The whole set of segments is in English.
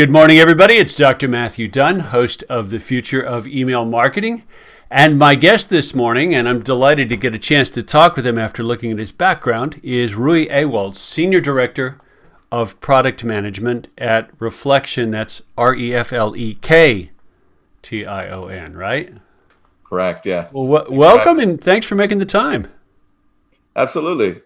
Good morning, everybody. It's Dr. Matthew Dunn, host of The Future of Email Marketing. And my guest this morning, and I'm delighted to get a chance to talk with him after looking at his background, is Rui Ewald, Senior Director of Product Management at Reflektion. That's Reflektion, right? Correct, yeah. Well, welcome and thanks for making the time. Absolutely.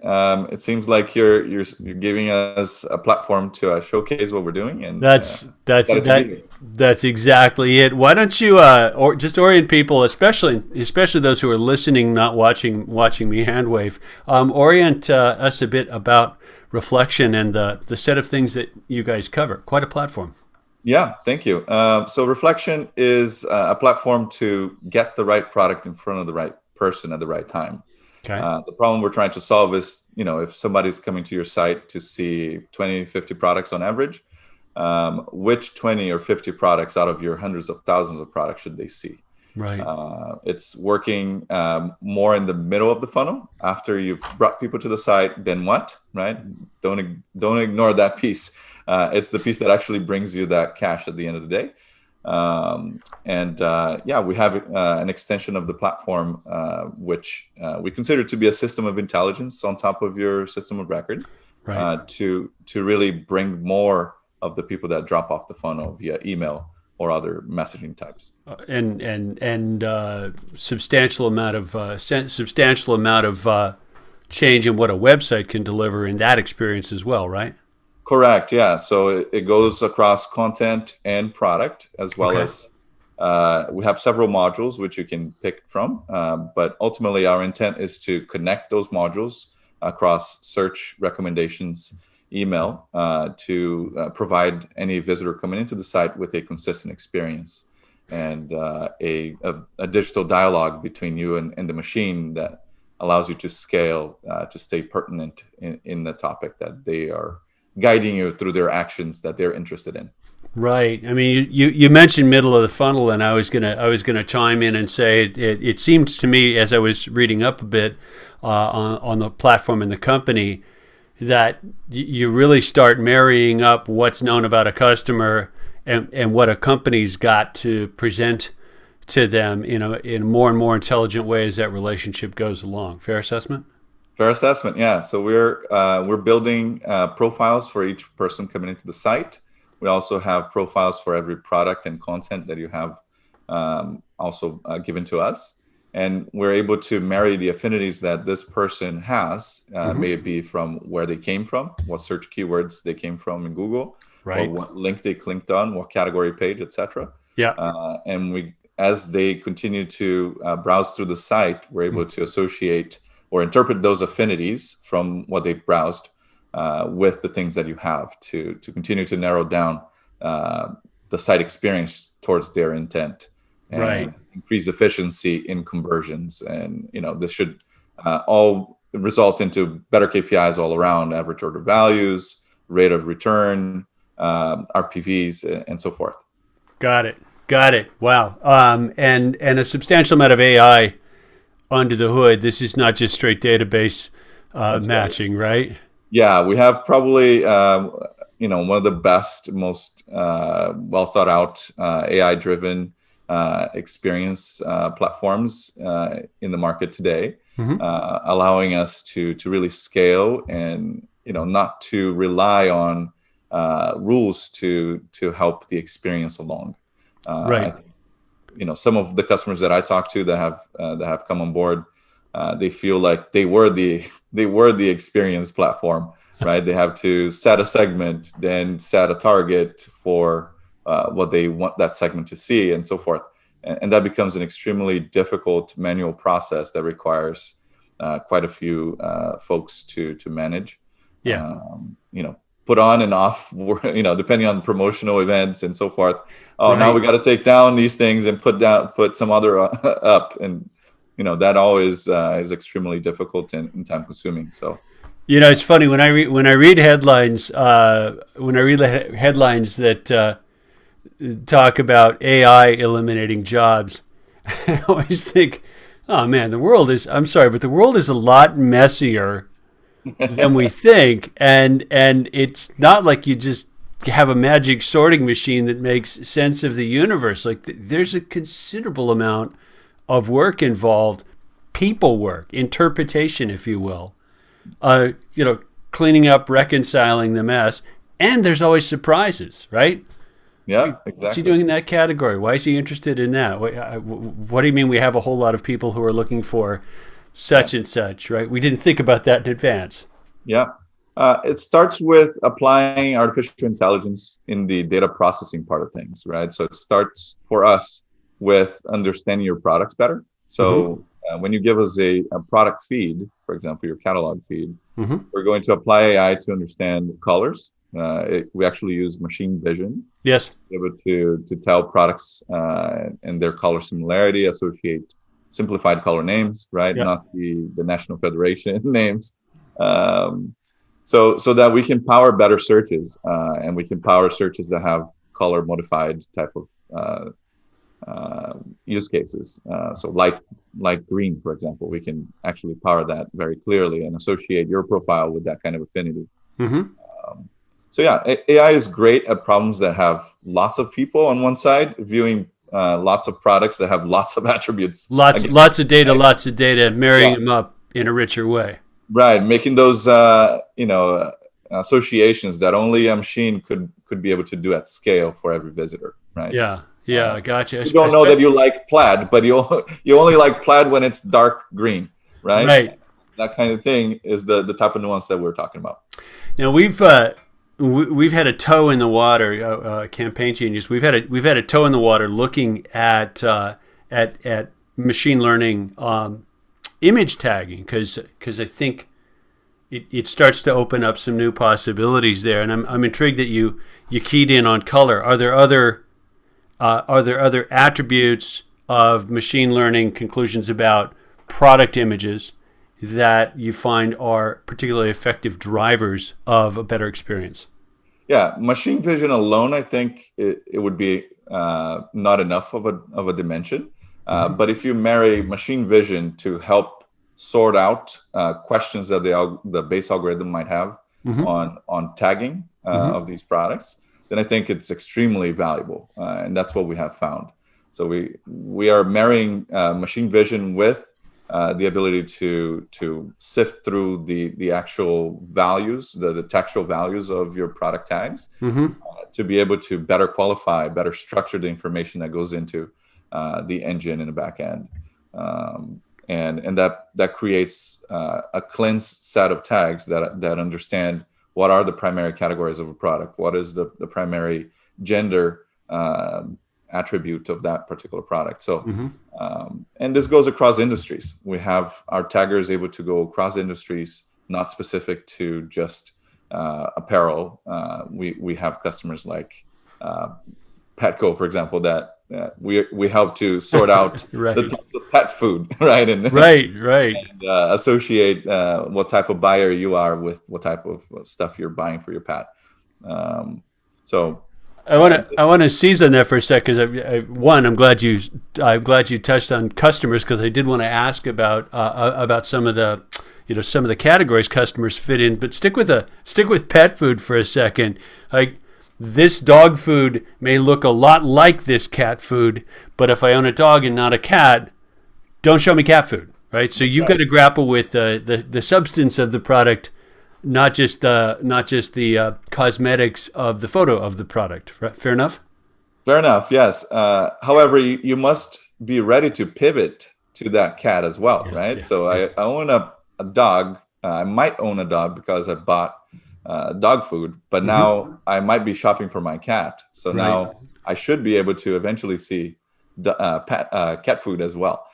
It seems like you're giving us a platform to showcase what we're doing, and That's excited to be here. that's exactly it. Why don't you or just orient people, especially those who are listening, not watching me hand wave, orient us a bit about Reflektion and the set of things that you guys cover. Quite a platform. Yeah, thank you. So Reflektion is a platform to get the right product in front of the right person at the right time. Okay. The problem we're trying to solve is, if somebody's coming to your site to see 20, 50 products on average, which 20 or 50 products out of your hundreds of thousands of products should they see? Right. It's working more in the middle of the funnel. After you've brought people to the site, then what, right? Don't ignore that piece. It's the piece that actually brings you that cash at the end of the day. We have an extension of the platform, which we consider to be a system of intelligence on top of your system of record, Right. to really bring more of the people that drop off the funnel via email or other messaging types. And substantial amount of change in what a website can deliver in that experience as well, right? Correct. Yeah. So it goes across content and product, as well Okay. as we have several modules which you can pick from. But ultimately, our intent is to connect those modules across search, recommendations, email, to provide any visitor coming into the site with a consistent experience and a digital dialogue between you and the machine that allows you to scale to stay pertinent in the topic that they are guiding you through their actions that they're interested in. Right. I mean, you mentioned middle of the funnel, and I was gonna chime in and say it seems to me, as I was reading up a bit on the platform and the company, that you really start marrying up what's known about a customer and what a company's got to present to them in more and more intelligent way as that relationship goes along. Fair assessment? Fair assessment, yeah. So we're building profiles for each person coming into the site. We also have profiles for every product and content that you have also given to us, and we're able to marry the affinities that this person has, may it be from where they came from, what search keywords they came from in Google, or Right. what link they clicked on, what category page, etc. Yeah. And as they continue to browse through the site, we're able to associate or interpret those affinities from what they've browsed with the things that you have to continue to narrow down the site experience towards their intent Right. and increase efficiency in conversions. And this should all result into better KPIs all around: average order values, rate of return, RPVs, and so forth. Got it. Wow. And a substantial amount of AI under the hood. This is not just straight database That's right. matching, right? Yeah, we have probably one of the best, most well thought out AI driven experience platforms in the market today, Mm-hmm. allowing us to really scale and not to rely on rules to help the experience along. I Right. think some of the customers that I talk to that have come on board, they feel like they were the experience platform, right? They have to set a segment, then set a target for what they want that segment to see, and so forth. And that becomes an extremely difficult manual process that requires quite a few folks to manage. Yeah. Put on and off, depending on promotional events and so forth. Oh, now we Right. got to take down these things and put some other up, and that always is extremely difficult and time consuming. So It's funny when I read headlines that talk about AI eliminating jobs. I always think, oh man, I'm sorry, but the world is a lot messier than we think, and it's not like you just have a magic sorting machine that makes sense of the universe. Like there's a considerable amount of work involved, people work, interpretation, if you will. Cleaning up, reconciling the mess, and there's always surprises, right? Yeah, What's he exactly. doing in that category? Why is he interested in that? What do you mean we have a whole lot of people who are looking for Yeah. such and such, right? We didn't think about that in advance. Yeah. It starts with applying artificial intelligence in the data processing part of things, right? So it starts for us with understanding your products better. Mm-hmm. So when you give us a product feed, for example, your catalog feed, Mm-hmm. we're going to apply AI to understand colors. We actually use machine vision Yes. to be able to tell products and their color similarity, associate simplified color names, right? Yeah. Not the National Federation names. Um, so that we can power better searches and we can power searches that have color modified type of use cases. So light green, for example, we can actually power that very clearly and associate your profile with that kind of affinity. Mm-hmm. Um, so yeah, AI is great at problems that have lots of people on one side viewing lots of products that have lots of attributes. Lots, Again, lots of data, marrying yeah, them up in a richer way. right. Making those associations that only a machine could be able to do at scale for every visitor, right? Yeah. Yeah. Gotcha. You don't know that you like plaid, but you only like plaid when it's dark green, right? Right. That kind of thing is the type of nuance that we're talking about. Now we've had a toe in the water. Campaign Genius. We've had a toe in the water looking at machine learning image tagging because I think it starts to open up some new possibilities there, and I'm intrigued that you keyed in on color. Are there other attributes of machine learning conclusions about product images that you find are particularly effective drivers of a better experience? Yeah, machine vision alone, I think it would be not enough of a dimension. Mm-hmm. But if you marry machine vision to help sort out questions that the base algorithm might have Mm-hmm. on tagging Mm-hmm. of these products, then I think it's extremely valuable, and that's what we have found. So we are marrying machine vision with the ability to sift through the actual values, the textual values of your product tags, Mm-hmm. to be able to better qualify, better structure the information that goes into the engine in the back end. And that creates a cleansed set of tags that understand what are the primary categories of a product, what is the primary gender attribute of that particular product. So, Mm-hmm. and this goes across industries. We have our taggers able to go across industries, not specific to just apparel. We have customers like Petco, for example, that we help to sort out the Right. types of pet food, right? And Right. Right. associate what type of buyer you are with what type of stuff you're buying for your pet. Um, so, I want to seize on that for a sec because one, I'm glad you touched on customers because I did want to ask about some of the categories customers fit in, but stick with pet food for a second. Like this dog food may look a lot like this cat food, but if I own a dog and not a cat, don't show me cat food, right? So you've got to grapple with the substance of the product, not just the cosmetics of the photo of the product. Right? Fair enough. fair enough, yes. However, you must be ready to pivot to that cat as well, Yeah, right? yeah, So yeah. I own a dog. I might own a dog because I bought dog food, but Mm-hmm. now I might be shopping for my cat. So Right. now I should be able to eventually see cat food as well.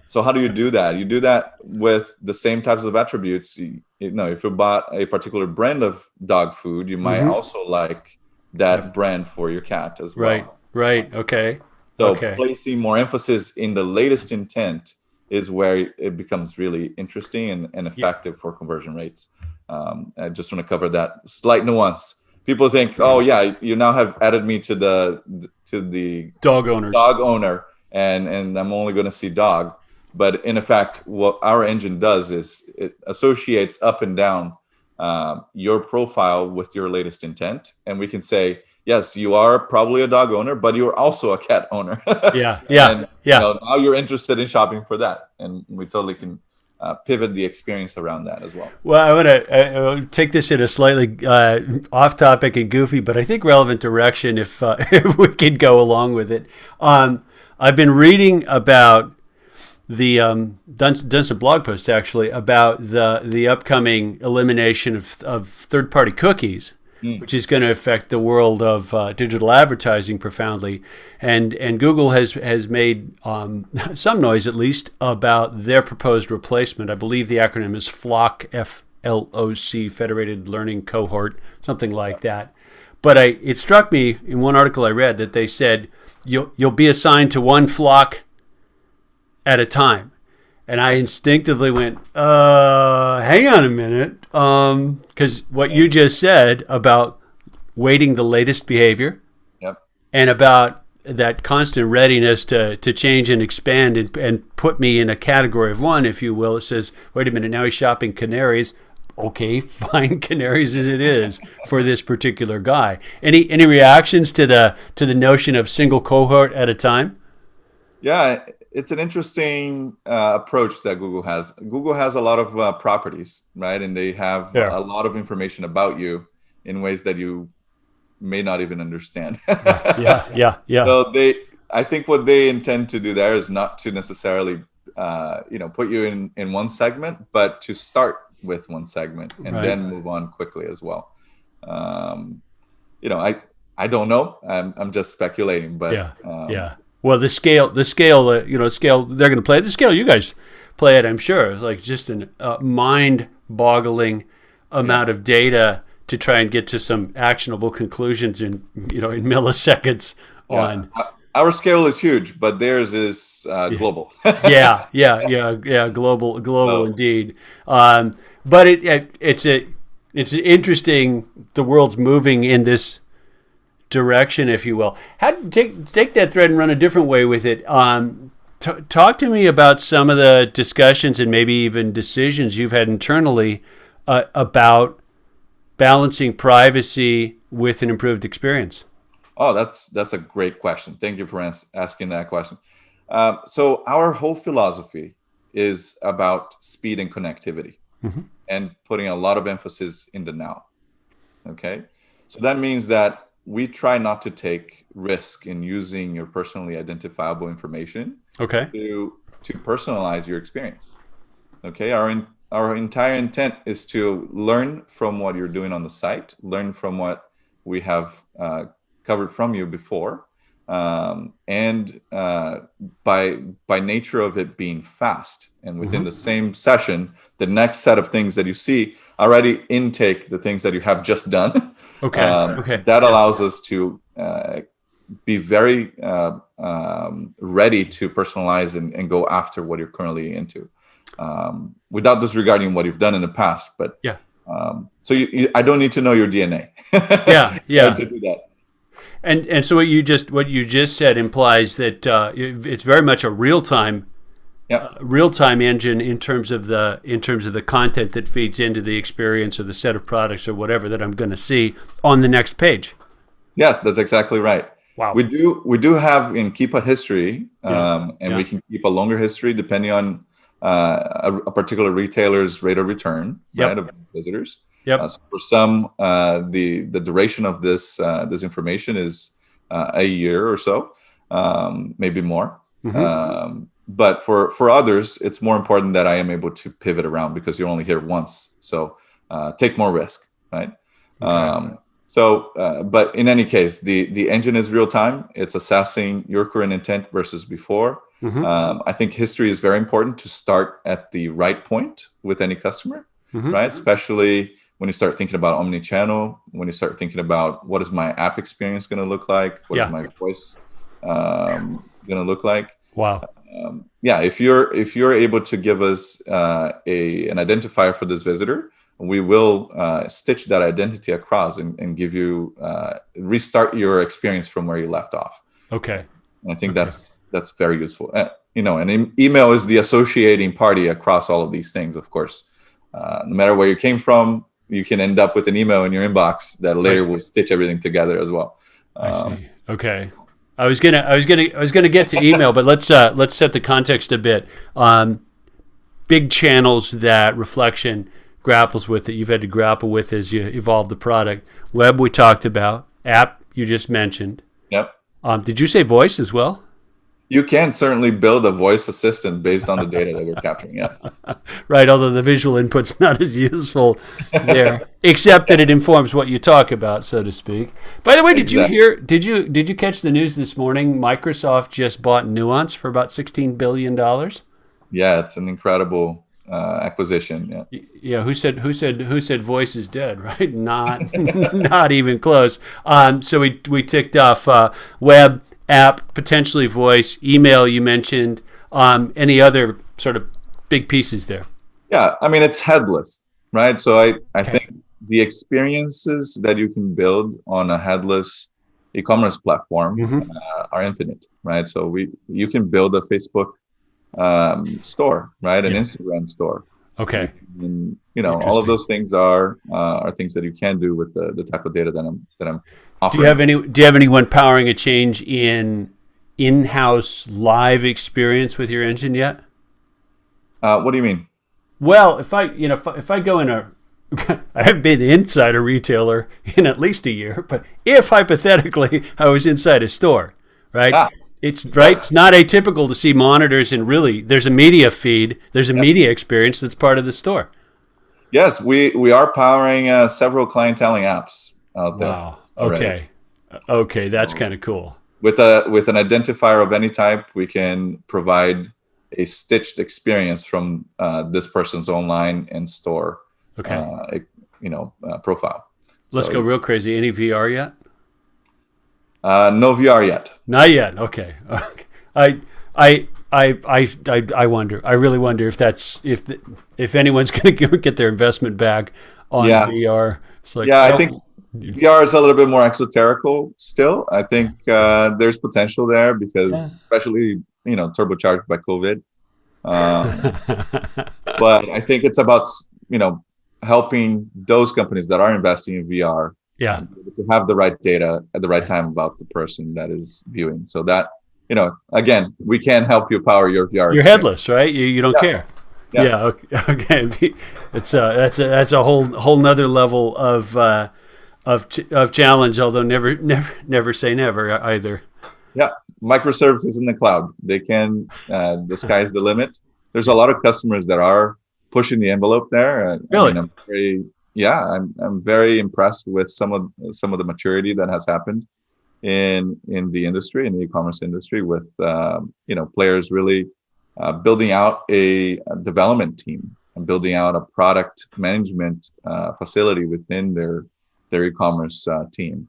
So how do you do that? You do that with the same types of attributes. If you bought a particular brand of dog food, you might Mm-hmm. also like that Yep. brand for your cat as Right. well. Right. Okay. So Okay. placing more emphasis in the latest intent is where it becomes really interesting and Yeah. effective for conversion rates. I just want to cover that slight nuance. People think, oh yeah, you now have added me to the Dog owners. dog owner, and I'm only going to see dog. But in effect, what our engine does is it associates up and down your profile with your latest intent, and we can say, yes, you are probably a dog owner, but you're also a cat owner. Yeah, And yeah, yeah. now you're interested in shopping for that, and we totally can pivot the experience around that as well. Well, I want to take this in a slightly off topic and goofy, but I think relevant direction if, if we could go along with it. I've been reading about done some blog posts actually about the upcoming elimination of third party cookies, which is going to affect the world of digital advertising profoundly, and Google has made some noise at least about their proposed replacement. I believe the acronym is FLOC, FLOC, Federated Learning Cohort, something like that. But it struck me in one article I read that they said you'll be assigned to one flock at a time. And I instinctively went, hang on a minute. Because what you just said about weighting the latest behavior, Yep. and about that constant readiness to change and expand and put me in a category of one, if you will. It says, wait a minute, now he's shopping canaries. Okay, fine, canaries as it is for this particular guy. Any reactions to the notion of single cohort at a time? Yeah, it's an interesting approach that Google has. Google has a lot of properties, right? And they have a lot of information about you in ways that you may not even understand. Yeah. So I think what they intend to do there is not to necessarily, put you in one segment, but to start with one segment and then move on quickly as well. I don't know. I'm just speculating, but yeah. Well, the scale, scale they're going to play the scale. You guys play it, I'm sure. It's like just a mind-boggling amount of data to try and get to some actionable conclusions in milliseconds on. Our scale is huge, but theirs is global. yeah, global indeed. But it's interesting. The world's moving in this direction, if you will. How take that thread and run a different way with it. Talk to me about some of the discussions and maybe even decisions you've had internally about balancing privacy with an improved experience. Oh, that's a great question. Thank you for asking that question. So our whole philosophy is about speed and connectivity, and putting a lot of emphasis in the now. Okay, so that means that we try not to take risk in using your personally identifiable information to personalize your experience. Okay, our entire intent is to learn from what you're doing on the site, learn from what we have covered from you before, and by nature of it being fast and within the same session, the next set of things that you see already intake the things that you have just done. That allows us to be very ready to personalize and go after what you're currently into, without disregarding what you've done in the past. But so I don't need to know your DNA. To do that. And so what you just said implies that it's very much a real time engine in terms of the content that feeds into the experience or the set of products or whatever that I'm going to see on the next page. Yes, that's exactly right. Wow. We do have and keep a history, we can keep a longer history depending on a particular retailer's rate of return, right, of visitors. So for some, the duration of this information is a year or so, maybe more. But for others, it's more important that I am able to pivot around because you're only here once. So take more risk, right? But in any case, the engine is real time. It's assessing your current intent versus before. I think history is very important to start at the right point with any customer, right? Especially when you start thinking about omni-channel, when you start thinking about what is my app experience going to look like, what is my voice going to look like. Wow. If you're able to give us an identifier for this visitor, we will stitch that identity across and give you restart your experience from where you left off. Okay. And I think that's very useful. And email is the associating party across all of these things, of course. No matter where you came from, you can end up with an email in your inbox that later Right. will stitch everything together as well. I see. Okay. I was gonna get to email, but let's set the context a bit. Big channels that Reflection grapples with, that you've had to grapple with as you evolve the product. Web, we talked about. App, you just mentioned. Yep. Did you say voice as well? You can certainly build a voice assistant based on the data that we're capturing. Yeah. Right, although the visual input's not as useful there, except that it informs what you talk about, so to speak. By the way, did you Exactly. hear? Did you catch the news this morning? Microsoft just bought Nuance for about $16 billion. Yeah, it's an incredible acquisition. Yeah. Yeah, who said voice is dead? Right, not not even close. So we ticked off web, app, potentially voice, email. You mentioned any other sort of big pieces there? Yeah, I mean, it's headless, right? So I Okay. think the experiences that you can build on a headless e-commerce platform Mm-hmm. are infinite, right? So you can build a Facebook store, right? An Yeah. Instagram store. You Okay. can, all of Interesting. those things are things that you can do with the type of data that I'm Do you offering. have any? Do you have anyone powering a change in-house live experience with your engine yet? What do you mean? Well, if I go in a, I haven't been inside a retailer in at least a year, but if hypothetically I was inside a store, right? Ah, It's right. yeah, It's not atypical to see monitors, and really, there's a media feed. There's a yeah. media experience that's part of the store. Yes, we are powering several clienteling apps out there Wow. already. Okay. Okay, that's So kind of cool. with an identifier of any type, we can provide a stitched experience from this person's online and store, Okay, profile. let's So go real crazy. Any VR yet? no VR yet. Not yet. Okay. Okay. I wonder. I really wonder if that's if anyone's going to get their investment back on Yeah, VR. It's like, yeah. I nope. think VR is a little bit more exoterical still. I think there's potential there Yeah. because especially turbocharged by COVID. Um, but I think it's about helping those companies that are investing in VR Yeah. to have the right data at the right time about the person that is viewing. So that again, we can help you power your VR You're experience. headless, right? You don't Yeah, care. yeah, Yeah. Okay. Okay. That's a whole nother level of challenge. Although never say never either. yeah. Microservices in the cloud. They can. The sky's the limit. There's a Yeah. lot of customers that are pushing the envelope there. I Really. mean, I'm very impressed with some of the maturity that has happened in the industry, in the e-commerce industry, with players really building out a development team and building out a product management facility within their e-commerce team.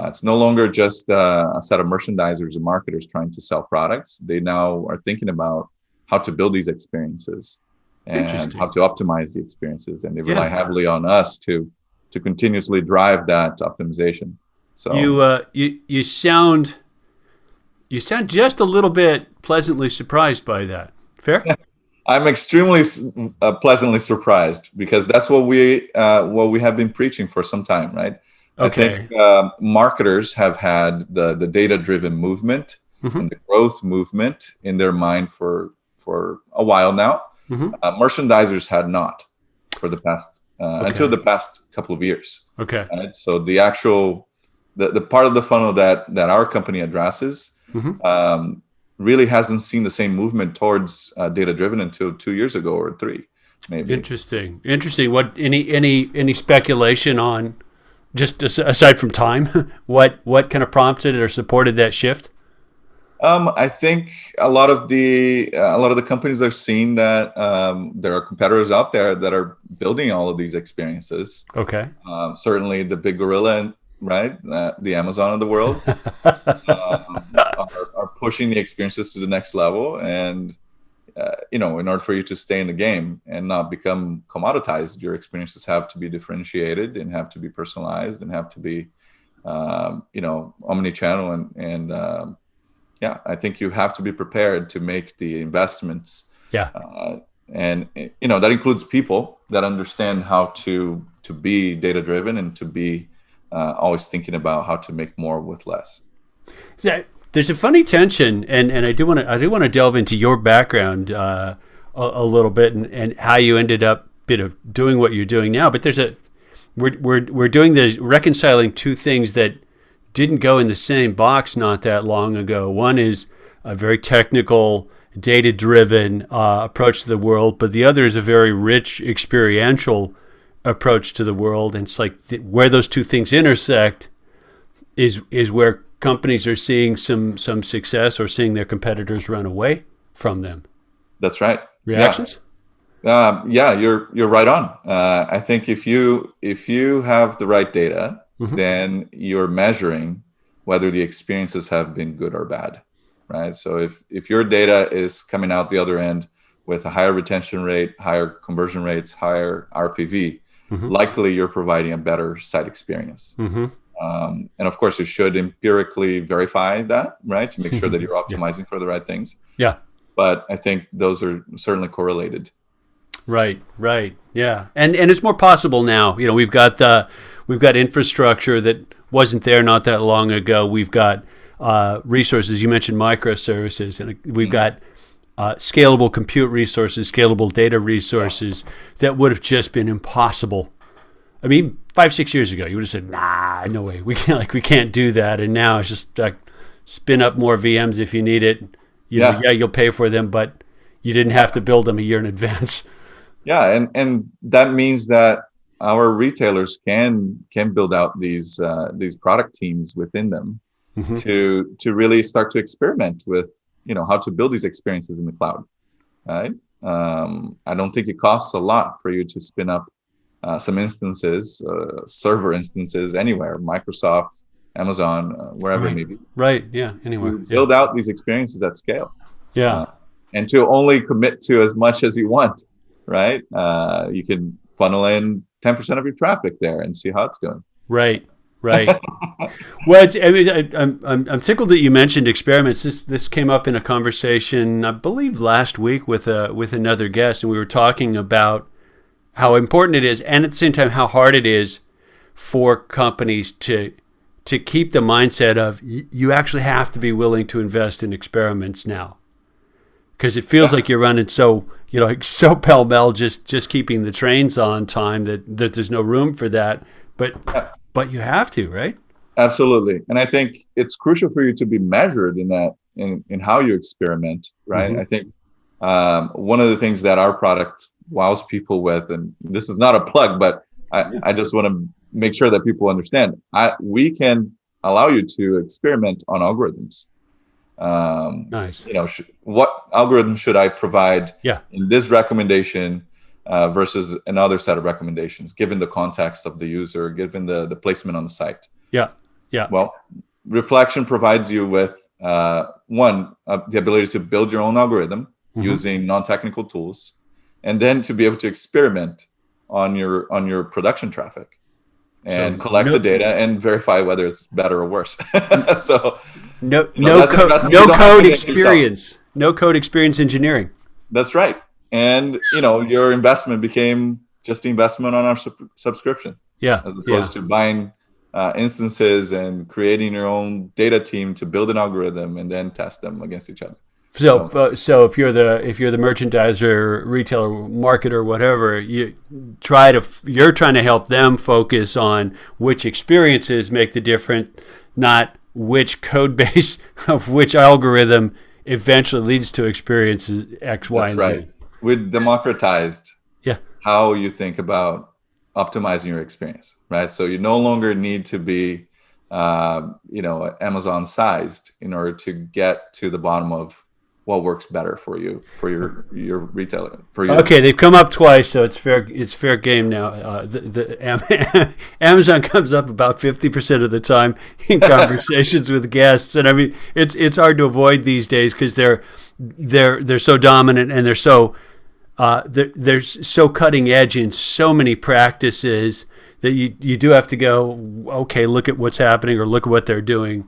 It's no longer just a set of merchandisers and marketers trying to sell products. They now are thinking about how to build these experiences and how Interesting. to optimize the experiences, and they rely Yeah. heavily on us to continuously drive that optimization. So You sound just a little bit pleasantly surprised by that. Fair? I'm extremely pleasantly surprised because that's what we have been preaching for some time, right? I think Okay. marketers have had the data driven movement and Mm-hmm. the growth movement in their mind for a while now. Mm-hmm. Merchandisers had not for the past until Okay. the past couple of years. Okay. Right? So the part of the funnel that our company addresses Mm-hmm. um, really hasn't seen the same movement towards data driven until 2 years ago or three, maybe. Interesting. Interesting. What any speculation on just aside from time, what kind of prompted or supported that shift? I think a lot of the companies are seeing that there are competitors out there that are building all of these experiences. Okay. Certainly, the big gorilla, right, the Amazon of the world, are pushing the experiences to the next level. And in order for you to stay in the game and not become commoditized, your experiences have to be differentiated and have to be personalized and have to be, omni-channel and yeah, I think you have to be prepared to make the investments, Yeah. and that includes people that understand how to to be data driven and to be always thinking about how to make more with less. So there's a funny tension, and I do want to delve into your background a little bit and how you ended up doing what you're doing now. But we're doing this, reconciling two things that didn't go in the same box not that long ago. One is a very technical, data-driven approach to the world, but the other is a very rich, experiential approach to the world. And it's like where those two things intersect is where companies are seeing some success or seeing their competitors run away from them. That's right. Reactions? Yeah, you're right on. I think if you have the right data, then you're measuring whether the experiences have been good or bad, right? So if your data is coming out the other end with a higher retention rate, higher conversion rates, higher RPV, likely you're providing a better site experience. And of course, you should empirically verify that, right, to make sure that you're optimizing for the right things. Yeah. But I think those are certainly correlated. Right. Yeah. And it's more possible now. We've got infrastructure that wasn't there not that long ago. We've got resources. You mentioned microservices, and we've got scalable compute resources, scalable data resources that would have just been impossible. I mean, 5-6 years ago, you would have said, "Nah, no way. We can't do that." And now it's just like spin up more VMs if you need it. You'll pay for them, but you didn't have to build them a year in advance. Yeah, and that means that our retailers can build out these product teams within them to really start to experiment with how to build these experiences in the cloud, right? I don't think it costs a lot for you to spin up some instances, server instances anywhere, Microsoft, Amazon, wherever it may be. Right. Yeah. Anywhere. Build out these experiences at scale. Yeah. And to only commit to as much as you want. Right, you can funnel in 10% of your traffic there and see how it's going. Right. Well, I'm tickled that you mentioned experiments. This came up in a conversation, I believe, last week with another guest, and we were talking about how important it is, and at the same time how hard it is for companies to keep the mindset of you actually have to be willing to invest in experiments now. Because it feels like you're running so pell-mell, just keeping the trains on time that there's no room for that. But you have to, right? Absolutely. And I think it's crucial for you to be measured in that, in how you experiment, right? I think one of the things that our product wows people with, and this is not a plug, but I just want to make sure that people understand, we can allow you to experiment on algorithms. Nice. What algorithm should I provide in this recommendation versus another set of recommendations, given the context of the user, given the placement on the site? Yeah. Well, Reflektion provides you with the ability to build your own algorithm using non-technical tools, and then to be able to experiment on your production traffic and collect the data and verify whether it's better or worse. So. No code experience engineering. That's right. And your investment became just the investment on our subscription. Yeah. As opposed to buying instances and creating your own data team to build an algorithm and then test them against each other. So if you're the merchandiser, retailer, marketer, whatever, you're trying to help them focus on which experiences make the difference, not which code base of which algorithm eventually leads to experiences X, Y, and Z. That's right. We democratized how you think about optimizing your experience, right? So you no longer need to be, Amazon sized in order to get to the bottom of what works better for you, for your retailer. Okay, they've come up twice, so it's fair game now. Amazon comes up about 50% of the time in conversations with guests, and I mean it's hard to avoid these days because they're so dominant and they're so cutting edge in so many practices that you do have to go, okay, look at what's happening or look at what they're doing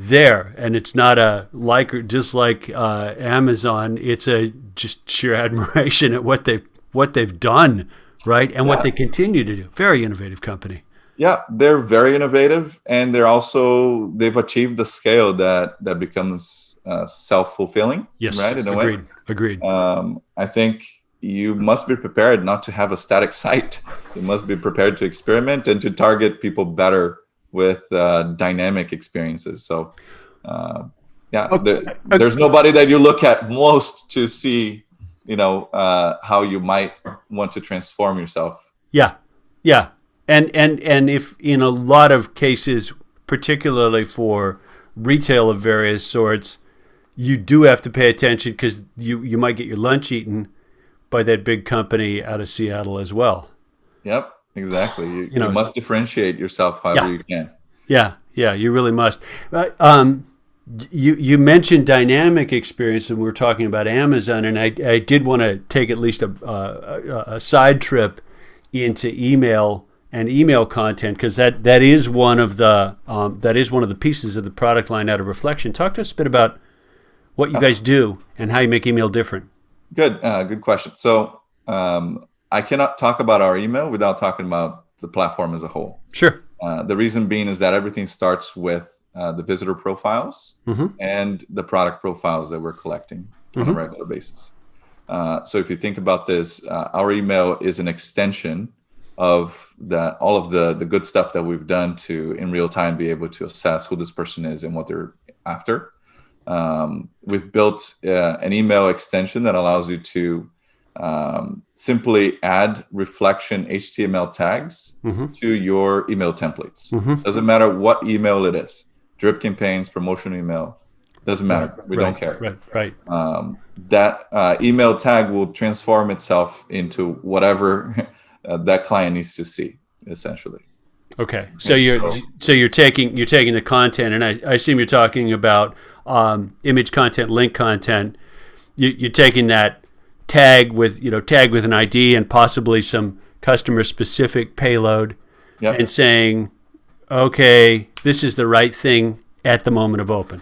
there. And it's not just like Amazon, it's a just sheer admiration at what they've done right? And what Yeah. they continue to do. Very innovative company. Yeah, they're very innovative, and they've achieved the scale that becomes self-fulfilling, Yes, right? In a way, agreed. I think you must be prepared not to have a static site. You must be prepared to experiment and to target people better with dynamic experiences. So, yeah, there's nobody that you look at most to see, how you might want to transform yourself. Yeah, yeah, and if in a lot of cases, particularly for retail of various sorts, you do have to pay attention because you might get your lunch eaten by that big company out of Seattle as well. Yep, exactly. You, You you know, must differentiate yourself however yeah, you can. yeah, you really must. You mentioned dynamic experience, and we were talking about Amazon, and I did want to take at least a side trip into email and email content because that is one of the pieces of the product line out of Reflection. Talk to us a bit about what you guys do and how you make email different. Good question. So I cannot talk about our email without talking about the platform as a whole. Sure. The reason being is that everything starts with the visitor profiles and the product profiles that we're collecting on a regular basis. So if you think about this, our email is an extension of all of the good stuff that we've done to in real time be able to assess who this person is and what they're after. We've built an email extension that allows you to simply add reflection HTML tags to your email templates. Doesn't matter what email it is, drip campaigns, promotion email, doesn't matter. We don't care. Right. That email tag will transform itself into whatever that client needs to see, essentially. Okay. So you're taking the content, and I assume you're talking about image content, link content. You're taking that tag with an ID and possibly some customer specific payload, and saying, okay, this is the right thing at the moment of open.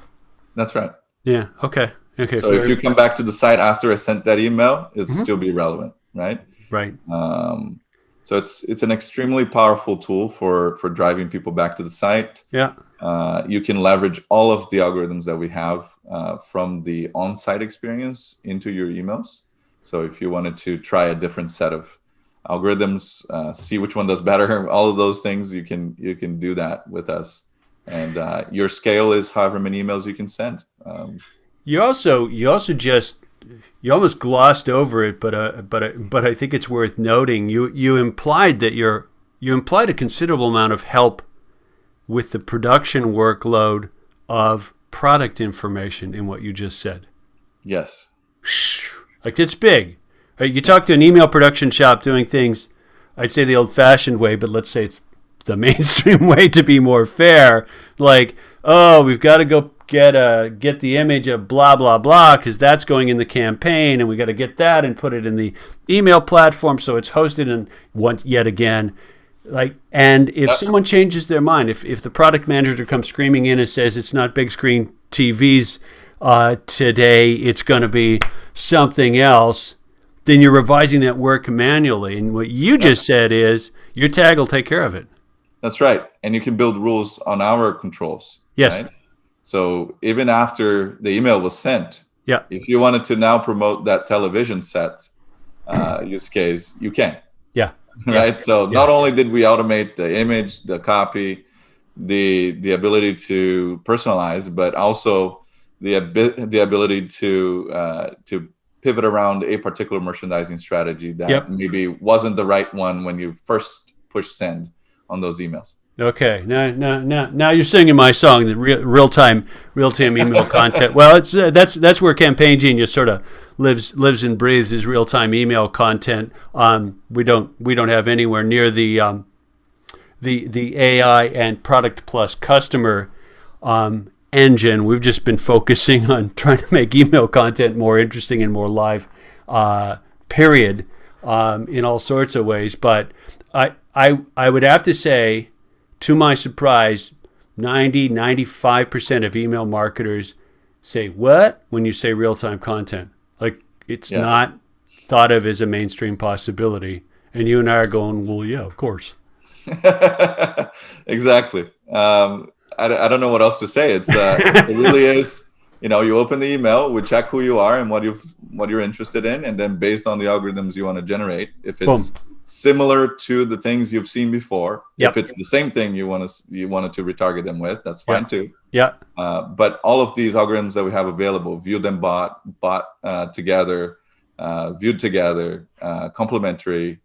That's right. Yeah. Okay. So if you come back to the site after I sent that email, it'll still be relevant, right? Right. So it's an extremely powerful tool for driving people back to the site. Yeah. You can leverage all of the algorithms that we have from the on-site experience into your emails. So if you wanted to try a different set of algorithms, see which one does better, all of those things, you can do that with us. And your scale is however many emails you can send. You almost glossed over it, but I think it's worth noting. You implied a considerable amount of help with the production workload of product information in what you just said. Yes. Like, it's big. Right? You talk to an email production shop doing things, I'd say the old-fashioned way, but let's say it's the mainstream way to be more fair. Like, oh, we've got to go get the image of blah blah blah because that's going in the campaign, and we got to get that and put it in the email platform so it's hosted. And once yet again, and if someone changes their mind, if the product manager comes screaming in and says it's not big screen TVs today, it's going to be something else, then you're revising that work manually. And what you just said is your tag will take care of it. That's right. And you can build rules on our controls. Yes. Right? So even after the email was sent, if you wanted to now promote that television set use case, you can. Yeah. Right. So not only did we automate the image, the copy, the ability to personalize, but also the ability to pivot around a particular merchandising strategy that maybe wasn't the right one when you first push send on those emails. Okay, now you're singing my song, the real time email content. Well, it's that's where Campaign Genius sort of lives and breathes, is real time email content. We don't have anywhere near the AI and product plus customer engine. We've just been focusing on trying to make email content more interesting and more live, period, in all sorts of ways. But I would have to say, to my surprise, 95% of email marketers say, what? When you say real-time content. Like, it's not thought of as a mainstream possibility. And you and I are going, well, yeah, of course. Exactly. I don't know what else to say. It really is. You open the email, we check who you are and what you're interested in, and then based on the algorithms you want to generate, if Boom. it's similar to the things you've seen before, Yep. if it's the same thing you wanted to retarget them with, that's fine too. Yeah. But all of these algorithms that we have available, view them bought together, viewed together, complementary,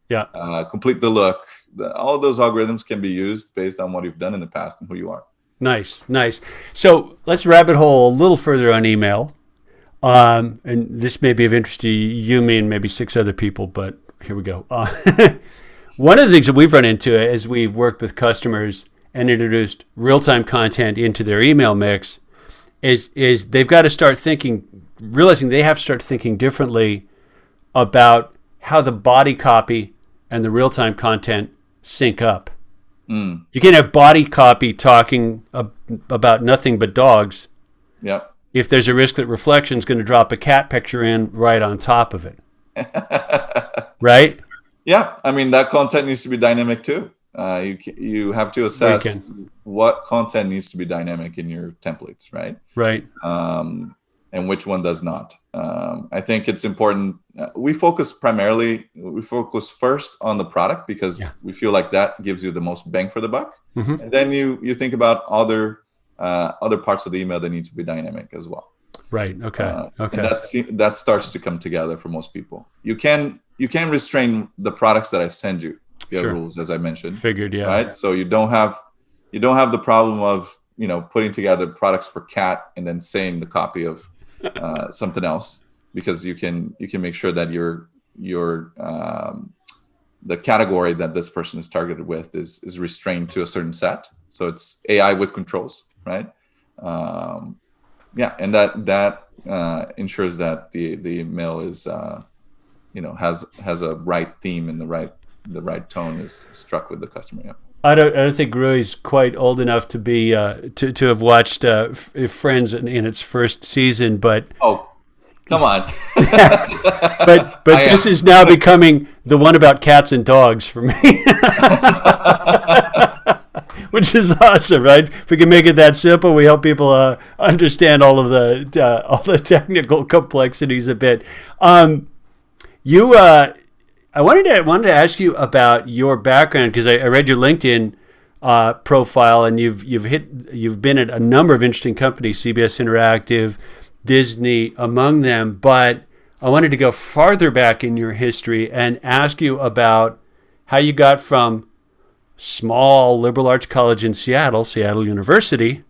complete the look. All of those algorithms can be used based on what you've done in the past and who you are. Nice. So let's rabbit hole a little further on email. And this may be of interest to you, me, and maybe 6 other people, but here we go. One of the things that we've run into as we've worked with customers and introduced real-time content into their email mix is they've got to start realizing they have to start thinking differently about how the body copy and the real-time content sync up. You can't have body copy talking about nothing but dogs. Yep. If there's a risk that Reflection is going to drop a cat picture in right on top of it. Right? Yeah. I mean, that content needs to be dynamic too. You have to assess what content needs to be dynamic in your templates, right? Right. And which one does not. I think it's important. We focus first on the product because we feel like that gives you the most bang for the buck. And then you think about other parts of the email that need to be dynamic as well. Right. Okay. And that starts to come together for most people. You can restrain the products that I send you via rules, as I mentioned. Figured, yeah. Right. So you don't have the problem of putting together products for cat and then saying the copy of something else, because you can make sure that the category that this person is targeted with is restrained to a certain set. So it's AI with controls, right? And that ensures that the email is has a right theme and the right tone is struck with the customer. Yeah. I don't think Rui's quite old enough to be to have watched Friends in its first season, but come on. but this is now becoming the one about cats and dogs for me, which is awesome, right? If we can make it that simple, we help people understand all the technical complexities a bit. I wanted to ask you about your background, because I read your LinkedIn profile, and you've been at a number of interesting companies, CBS Interactive, Disney among them. But I wanted to go farther back in your history and ask you about how you got from small liberal arts college in Seattle University,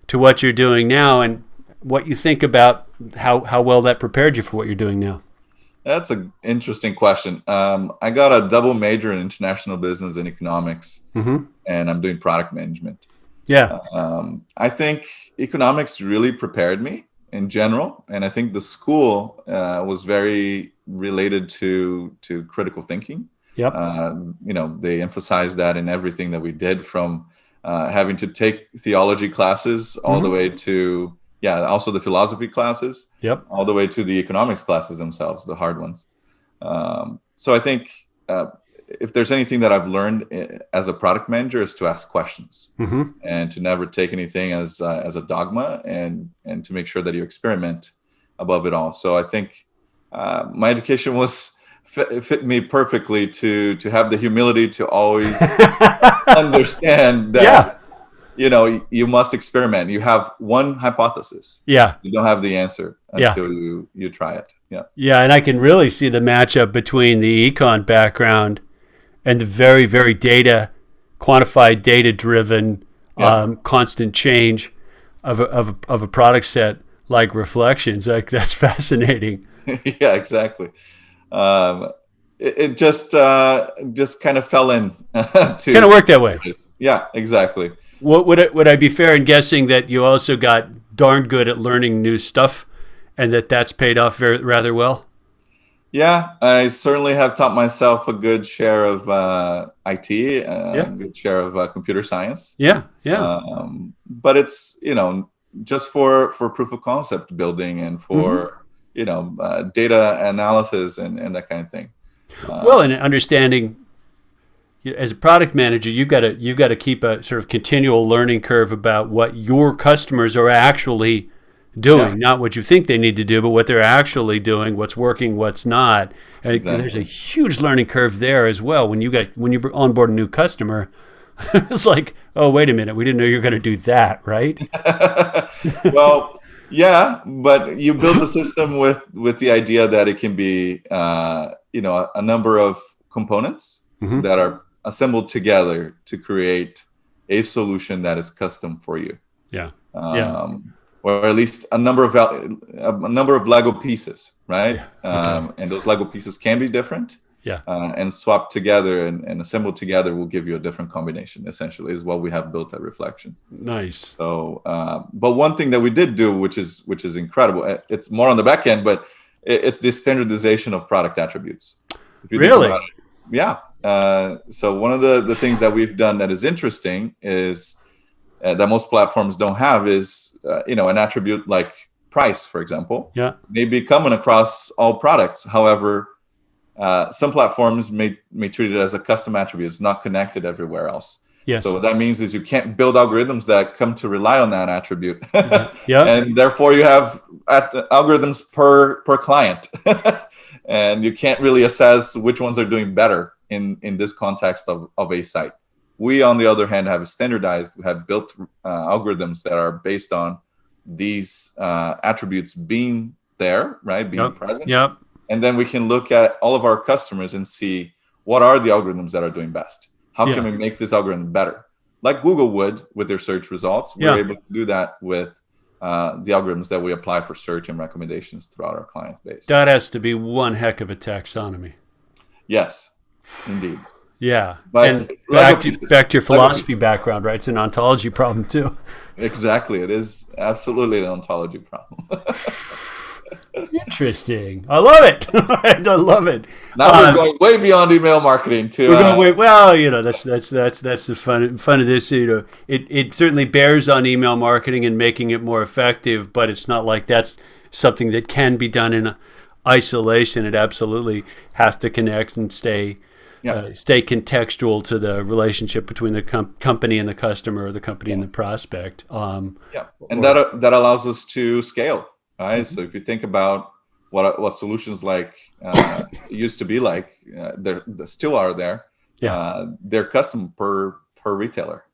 to what you're doing now, and what you think about how well that prepared you for what you're doing now. That's an interesting question. I got a double major in international business and economics, and I'm doing product management. Yeah. I think economics really prepared me in general, and I think the school was very related to critical thinking. Yep. They emphasized that in everything that we did, from having to take theology classes all the way to also the philosophy classes. Yep. All the way to the economics classes themselves, the hard ones. So I think if there's anything that I've learned as a product manager, is to ask questions and to never take anything as a dogma, and to make sure that you experiment above it all. So I think my education fit me perfectly to have the humility to always understand that. You must experiment. You have one hypothesis. Yeah. You don't have the answer until you try it. Yeah. Yeah, and I can really see the matchup between the econ background and the very, very quantified, data-driven, constant change of a product set like Reflections. Like, that's fascinating. Yeah, exactly. It just kind of fell in. Kind of worked that way. Yeah, exactly. Would I be fair in guessing that you also got darn good at learning new stuff, and that's paid off rather well? Yeah, I certainly have taught myself a good share of IT, a good share of computer science. Yeah. But it's just for proof of concept building and for data analysis and that kind of thing. Well, and understanding, as a product manager, you've got to keep a sort of continual learning curve about what your customers are actually doing, Yeah, not what you think they need to do, but what they're actually doing, what's working, what's not. And there's a exactly. huge learning curve there as well. When you onboard a new customer, it's like, oh, wait a minute, we didn't know you were going to do that, right? Well, yeah, but you build the system with the idea that it can be, a number of components Hmm. that are assembled together to create a solution that is custom for you, Yeah, yeah, um, or at least a number of Lego pieces, right? yeah. Okay. And those Lego pieces can be different, Yeah. and swapped together and assembled together will give you a different combination. Essentially, is what we have built at Reflection. Nice. So, but one thing that we did do, which is incredible, it's more on the back end, but it's the standardization of product attributes. If you think about Really? it, yeah. So one of the things that we've done that is interesting is that most platforms don't have is an attribute like price, for example, Yeah. may be common across all products. However, some platforms may treat it as a custom attribute. It's not connected everywhere else. So Yes. what that means is you can't build algorithms that come to rely on that attribute, Yeah. Yeah. and therefore you have algorithms per client, and you can't really assess which ones are doing better in this context of a site. We, on the other hand, have standardized, have built algorithms that are based on these attributes being there, right, being Yep. present, Yep. and then we can look at all of our customers and see what are the algorithms that are doing best. How can Yeah. we make this algorithm better? Like Google would with their search results, we're Yeah. able to do that with the algorithms that we apply for search and recommendations throughout our client base. That has to be one heck of a taxonomy. Yes, indeed. Yeah. But And Lego pieces, back to your Lego philosophy pieces. background, right? It's an ontology problem too. Exactly. It is absolutely an ontology problem. Interesting. I love it. I love it. Now we're going way beyond email marketing to, We're going wait. Well, that's the fun of this. It certainly bears on email marketing and making it more effective, but it's not like that's something that can be done in isolation. It absolutely has to connect and yeah, stay contextual to the relationship between the company and the customer, or the company and the prospect. yeah. And Or that allows us to scale, right? Mhm. So if you think about what solutions like used to be like, they still are there. Yeah, They're custom per retailer.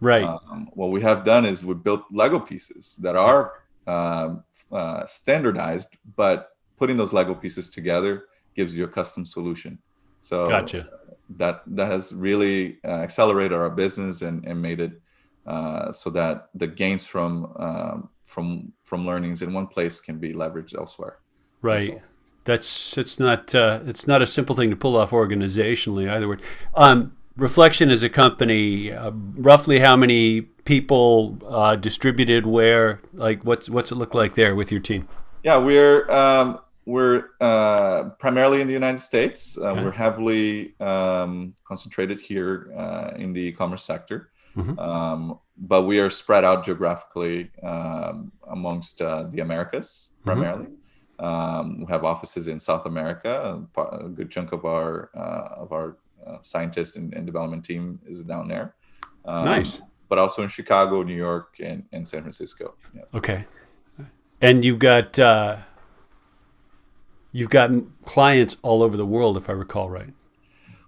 right. What we have done is we built Lego pieces that Yeah, are standardized, but putting those Lego pieces together gives you a custom solution. So gotcha. that has really accelerated our business and made it so that the gains from learnings in one place can be leveraged elsewhere as Right. well. It's not a simple thing to pull off organizationally either. Word. Reflection as a company, roughly how many people distributed where? Like, what's it look like there with your team? Yeah, we're primarily in the United States. Okay. We're heavily concentrated here in the e-commerce sector, Hmm. but we are spread out geographically amongst the Americas Hmm. primarily. We have offices in South America. A good chunk of our scientist and development team is down there, Nice. but also in Chicago, New York, and San Francisco. Yeah. Okay. And you've got clients all over the world, if I recall right.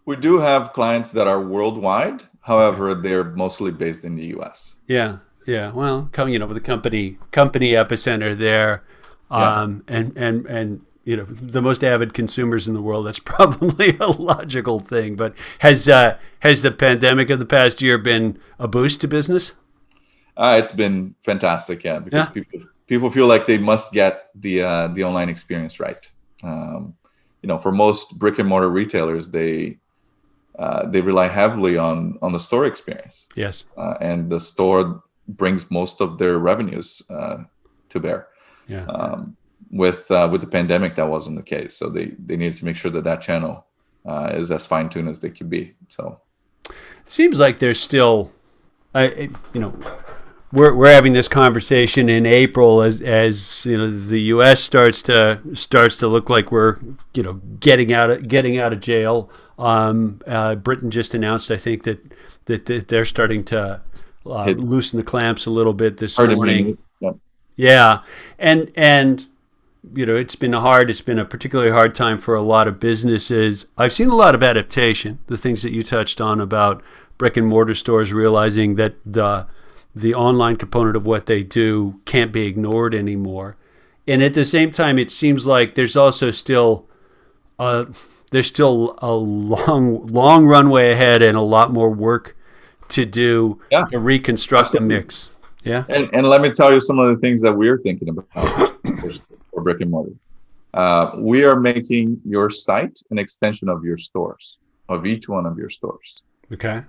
We do have clients that are worldwide. Okay. However, they're mostly based in the US. Yeah. Yeah. Well, with the company epicenter there, Yeah. and the most avid consumers in the world. That's probably a logical thing. But has the pandemic of the past year been a boost to business? It's been fantastic, yeah, because Yeah. people feel like they must get the online experience right. Um, for most brick and mortar retailers, they rely heavily on the store experience, Yes. and the store brings most of their revenues to bear. Yeah. With the pandemic, that wasn't the case, so they needed to make sure that channel is as fine tuned as they could be. So Seems like there's still, I, you know, we're having this conversation in April as you know the U.S. starts to look like we're getting out of jail. Britain just announced, I think, that they're starting to Hit loosen the clamps a little bit this herd morning. immunity. Yep. Yeah, and it's been hard. It's been a particularly hard time for a lot of businesses. I've seen a lot of adaptation. The things that you touched on about brick and mortar stores realizing that the online component of what they do can't be ignored anymore. And at the same time, it seems like there's also still a long runway ahead and a lot more work to do Yeah, to reconstruct the absolutely. mix. Yeah. And let me tell you some of the things that we're thinking about for brick and mortar. We are making your site an extension of your stores, of each one of your stores. Okay.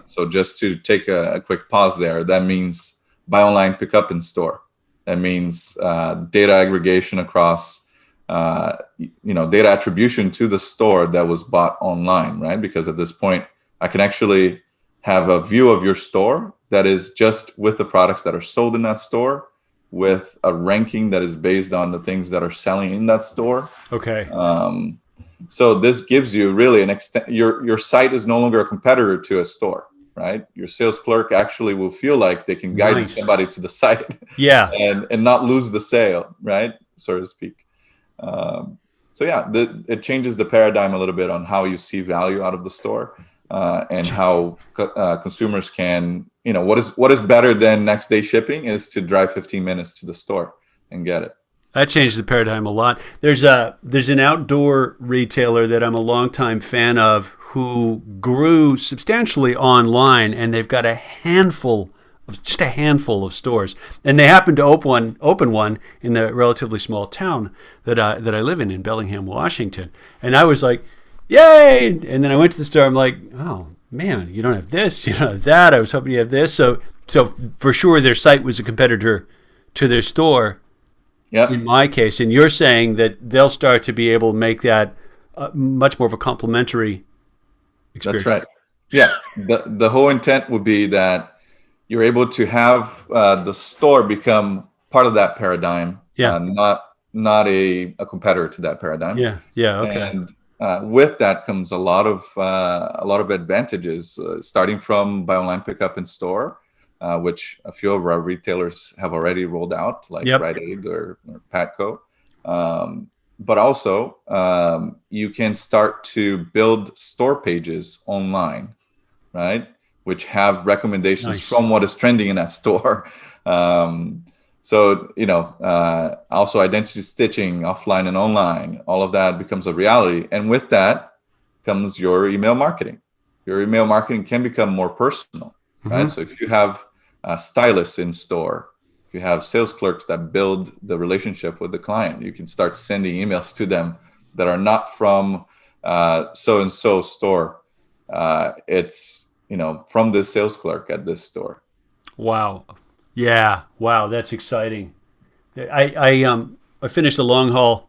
So just to take a quick pause there, that means buy online, pick up in store. That means data aggregation across, data attribution to the store that was bought online, right? Because at this point, I can actually have a view of your store that is just with the products that are sold in that store, with a ranking that is based on the things that are selling in that store. Okay. So this gives you really an extent. Your site is no longer a competitor to a store, right? Your sales clerk actually will feel like they can guide Nice. somebody to the site Yeah. and not lose the sale, right? So to speak. So yeah, it changes the paradigm a little bit on how you see value out of the store, and how consumers can, what is better than next day shipping is to drive 15 minutes to the store and get it. That changed the paradigm a lot. There's an outdoor retailer that I'm a longtime fan of who grew substantially online, and they've got just a handful of stores, and they happen to open one in a relatively small town that I live in Bellingham, Washington. And I was like, yay! And then I went to the store. I'm like, oh man, you don't have this, you don't have that. I was hoping you have this. So for sure, their site was a competitor to their store. Yep. In my case, and you're saying that they'll start to be able to make that much more of a complementary experience. That's right. Yeah. The whole intent would be that you're able to have the store become part of that paradigm, Yeah. Not a competitor to that paradigm. Yeah. Yeah. Okay. And with that comes a lot of advantages, starting from buy online, pick up in store, which a few of our retailers have already rolled out, like Yep. Rite Aid or Patco. But also, you can start to build store pages online, right? Which have recommendations Nice. from what is trending in that store. So, also identity stitching offline and online, all of that becomes a reality. And with that comes your email marketing. Your email marketing can become more personal, right? So if you have stylists in store, if you have sales clerks that build the relationship with the client, you can start sending emails to them that are not from so-and-so store. It's, from this sales clerk at this store. Wow. Yeah. Wow. That's exciting. I finished a long haul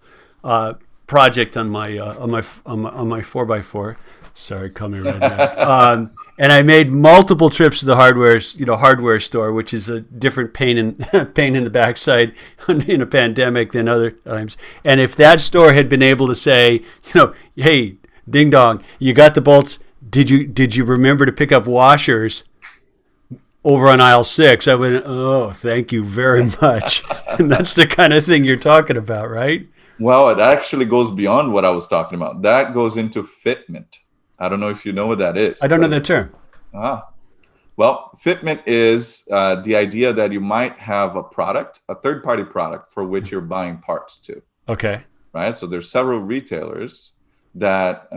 project on my 4x4. Sorry, call me right now. And I made multiple trips to the hardware store, which is a different pain in the backside in a pandemic than other times. And if that store had been able to say, hey, ding dong, you got the bolts. Did you remember to pick up washers over on aisle 6? I went, oh, thank you very much. And that's the kind of thing you're talking about, right? Well, it actually goes beyond what I was talking about. That goes into fitment. I don't know if you know what that is. I don't know that term. Well, fitment is the idea that you might have a third-party product for which you're buying parts to. Okay. Right. So there's several retailers that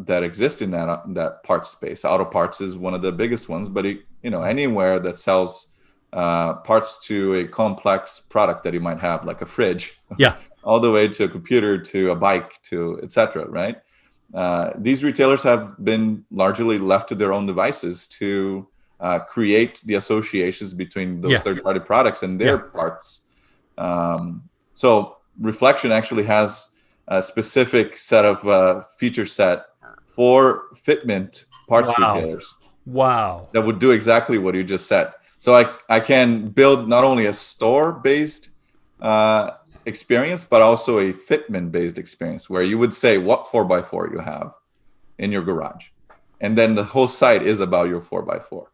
exist in that parts space. Auto parts is one of the biggest ones, but anywhere that sells parts to a complex product that you might have, like a fridge, Yeah, all the way to a computer, to a bike, to etc. Right. These retailers have been largely left to their own devices to create the associations between those third-party products and their parts. So Reflektion actually has a specific set of feature set for fitment parts retailers. Wow. That would do exactly what you just said. So I can build not only a store-based experience, but also a fitment-based experience where you would say what 4x4 you have in your garage. And then the whole site is about your 4x4.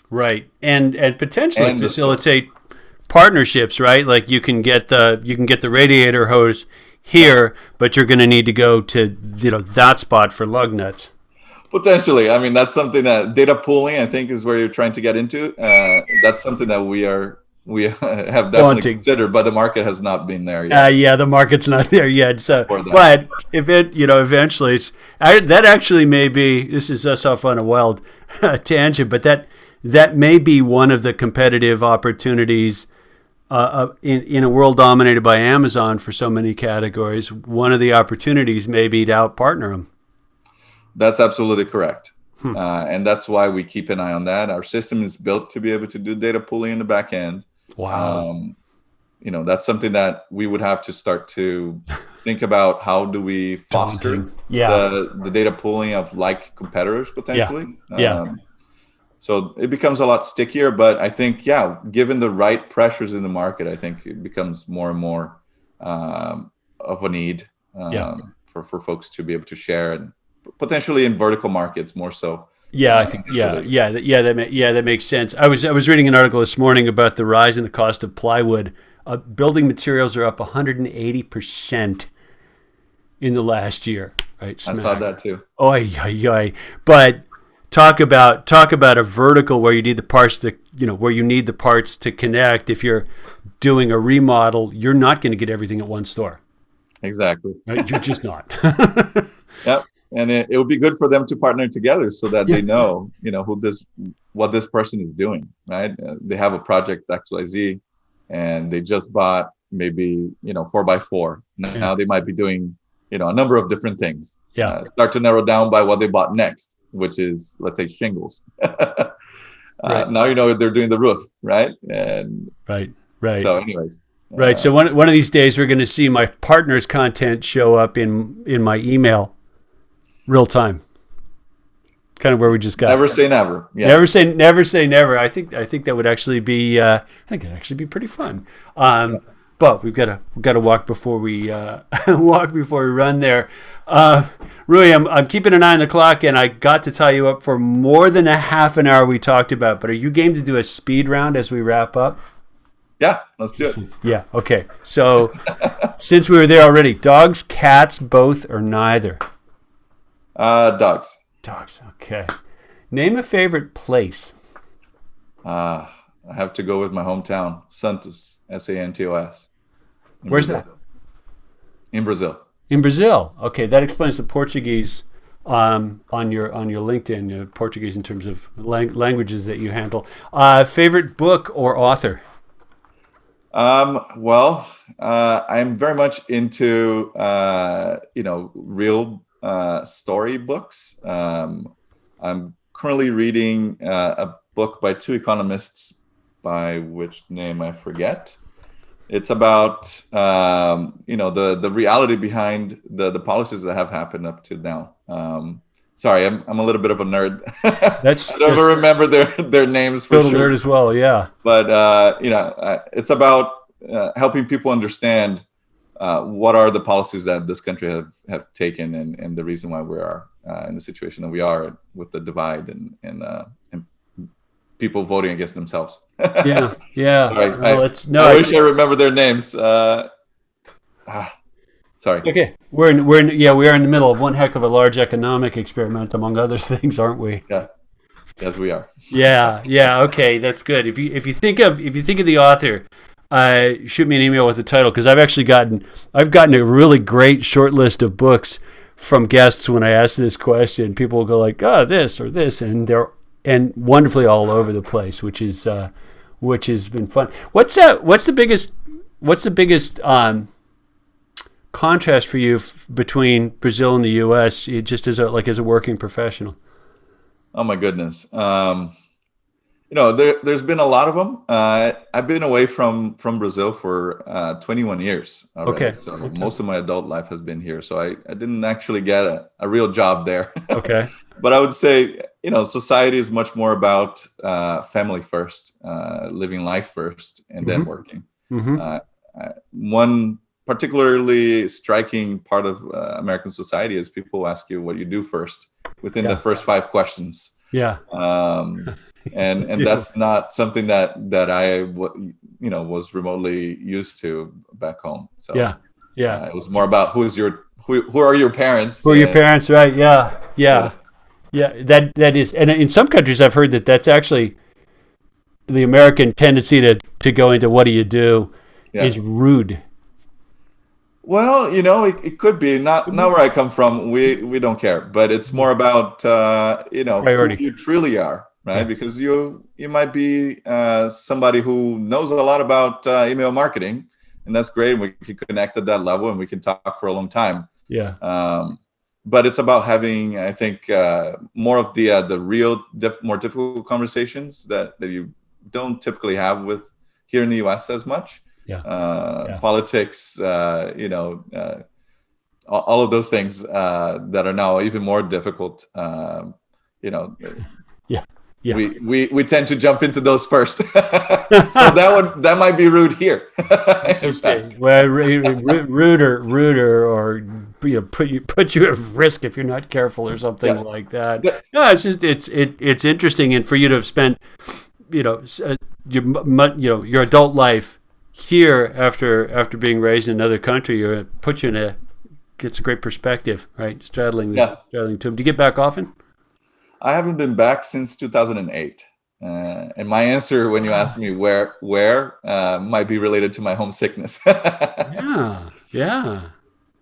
Right. And potentially And facilitate partnerships, right? Like you can get the radiator hose here, but you're going to need to go to that spot for lug nuts. Potentially. I mean, that's something that data pooling, I think, is where you're trying to get into. That's something that we have definitely considered, but the market has not been there yet. Yeah, the market's not there yet. So, but if it, eventually, that actually may be. This is us off on a wild tangent, but that may be one of the competitive opportunities in a world dominated by Amazon for so many categories. One of the opportunities may be to out-partner them. That's absolutely correct. And that's why we keep an eye on that. Our system is built to be able to do data pooling in the back end. Wow. That's something that we would have to start to think about. How do we foster the data pooling of like competitors potentially? Yeah. So it becomes a lot stickier, but I think, given the right pressures in the market, I think it becomes more and more of a need for folks to be able to share, and potentially in vertical markets more so. Yeah, I think that makes sense. I was reading an article this morning about the rise in the cost of plywood. Building materials are up 180% in the last year. Right? I saw that too. But talk about a vertical where you need the parts to connect. If you're doing a remodel, you're not going to get everything at one store. Exactly. Right? You're just not. Yep. And it would be good for them to partner together so that they know, what this person is doing, right? They have a project XYZ and they just bought maybe, 4x4. Now they might be doing, a number of different things. Start to narrow down by what they bought next, which is, let's say, shingles. Right. Now they're doing the roof, right? And right. So anyways. Right. So one of these days we're going to see my partner's content show up in my email. Real time, kind of where we just got. Never say never. Yes. Never say never. I think that would actually be. It'd actually be pretty fun. But we've got to walk before we run there. Rui, I'm keeping an eye on the clock, and I got to tie you up for more than a half an hour we talked about. But are you game to do a speed round as we wrap up? Yeah, let's do it. Yeah. Okay. So since we were there already, dogs, cats, both, or neither? Dogs. Dogs. Okay. Name a favorite place. I have to go with my hometown, Santos, Santos. Where's that? In Brazil. In Brazil. Okay, that explains the Portuguese on your LinkedIn. Portuguese in terms of languages that you handle. Favorite book or author? Well, I'm very much into real story books. I'm currently reading a book by two economists, by which name I forget. It's about the reality behind the policies that have happened up to now. Sorry, I'm a little bit of a nerd. I don't remember their names for sure. Nerd as well, yeah. But it's about helping people understand what are the policies that this country have taken, and the reason why we are in the situation that we are with the divide and people voting against themselves. Yeah. Sorry, I wish I remember their names. Sorry. Okay, we are in the middle of one heck of a large economic experiment, among other things, aren't we? Yeah. Yes, we are. Yeah. Okay, that's good. If you think of the author, shoot me an email with the title, because I've gotten a really great short list of books from guests when I ask this question. People will go like, this or this, and they're wonderfully all over the place, which has been fun. What's the biggest contrast for you between Brazil and the U.S. just as a working professional? Oh my goodness. There's been a lot of them. I've been away from Brazil for 21 years already. Okay. So most of my adult life has been here. So I didn't actually get a real job there. Okay. But I would say, society is much more about family first, living life first, and then working. One particularly striking part of American society is people ask you what you do first within the first 5 questions. Yeah. And that's not something that I was remotely used to back home. So yeah. It was more about who are your parents? Who are your parents? Right. Yeah. That is, and in some countries I've heard that's actually the American tendency to go into what do you do is rude. Well, it could be not where I come from. We don't care, but it's more about Priority. who you truly are, right? Because you might be somebody who knows a lot about email marketing, and that's great. We can connect at that level, and we can talk for a long time. Yeah. But it's about having, I think, more of the real, more difficult conversations that you don't typically have with here in the U.S. as much. Politics, all of those things that are now even more difficult. We tend to jump into those first, so that might be rude here. Well, ruder, or put you at risk if you're not careful or something like that. No, it's just it's interesting, and for you to have spent your adult life here after being raised in another country, gets a great perspective, right? Straddling to them. Do you get back often? I haven't been back since 2008. And my answer when you ask me where might be related to my homesickness. Yeah.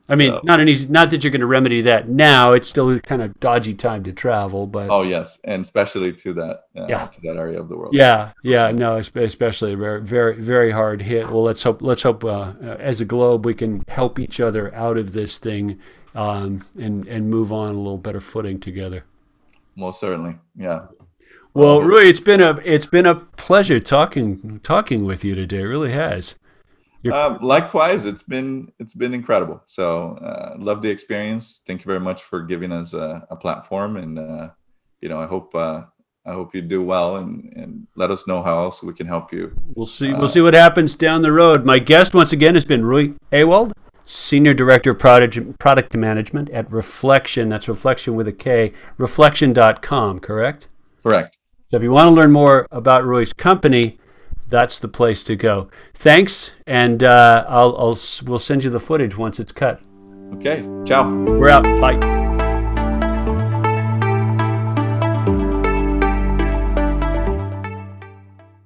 I mean, not that you're going to remedy that now. It's still kind of dodgy time to travel, but yes, and especially to that area of the world. No, especially very, very, very hard hit. Well, let's hope as a globe we can help each other out of this thing, and move on a little better footing together. Most certainly, yeah. Well, Rui, it's been a pleasure talking with you today. It really has. Likewise, it's been incredible. So love the experience. Thank you very much for giving us a platform, and I hope you do well, and let us know how else we can help you. We'll see what happens down the road. My guest once again has been Rui Ewald, Senior Director of Product Management at Reflektion. That's Reflektion with a K. Reflektion.com, correct? Correct. So if you want to learn more about Rui's company, that's the place to go. Thanks, and we'll send you the footage once it's cut. Okay. Ciao. We're out. Bye.